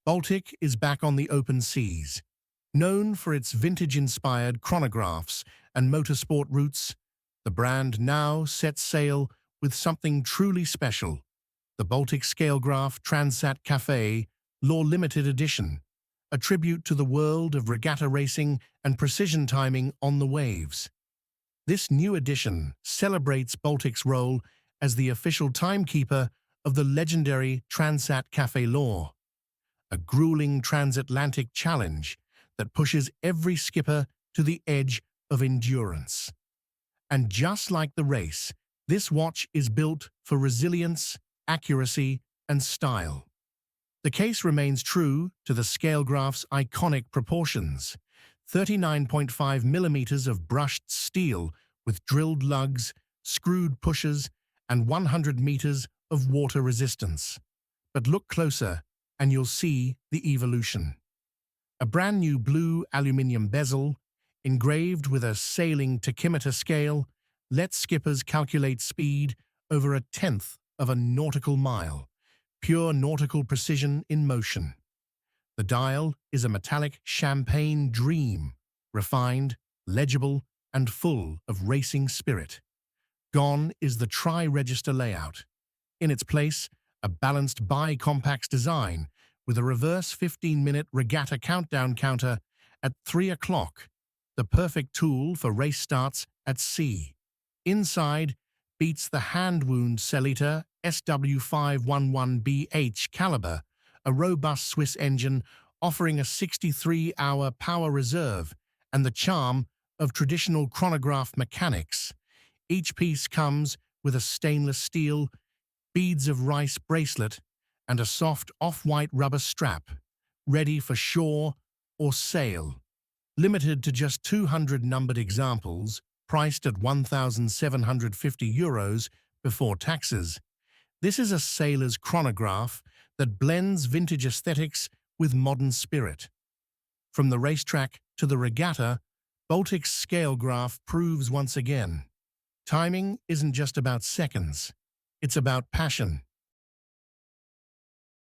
Baltic is back on the open seas. Known for its vintage-inspired chronographs and motorsport routes, the brand now sets sail with something truly special: the Baltic Scalegraph Transat Café Law Limited Edition, a tribute to the world of regatta racing and precision timing on the waves. This new edition celebrates Baltic's role as the official timekeeper of the legendary Transat Café Law, a grueling transatlantic challenge that pushes every skipper to the edge of endurance. And just like the race, this watch is built for resilience, accuracy, and style. The case remains true to the Scalegraph's iconic proportions: 39.5 millimeters of brushed steel with drilled lugs, screwed pushers, and 100 meters of water resistance. But look closer, and you'll see the evolution. A brand new blue aluminium bezel, engraved with a sailing tachymeter scale, lets skippers calculate speed over 1/10 of a nautical mile. Pure nautical precision in motion. The dial is a metallic champagne dream, refined, legible, and full of racing spirit. Gone is the tri-register layout. In its place, a balanced bi-compax design with a reverse 15-minute regatta countdown counter at 3 o'clock, the perfect tool for race starts at sea. Inside beats the hand-wound Sellita SW511BH caliber, a robust Swiss engine offering a 63-hour power reserve and the charm of traditional chronograph mechanics. Each piece comes with a stainless steel, beads of rice bracelet and a soft off-white rubber strap, ready for shore or sail. Limited to just 200 numbered examples, priced at €1,750 before taxes. This is a sailor's chronograph that blends vintage aesthetics with modern spirit. From the racetrack to the regatta, Baltic's Scalegraph proves once again: timing isn't just about seconds, it's about passion,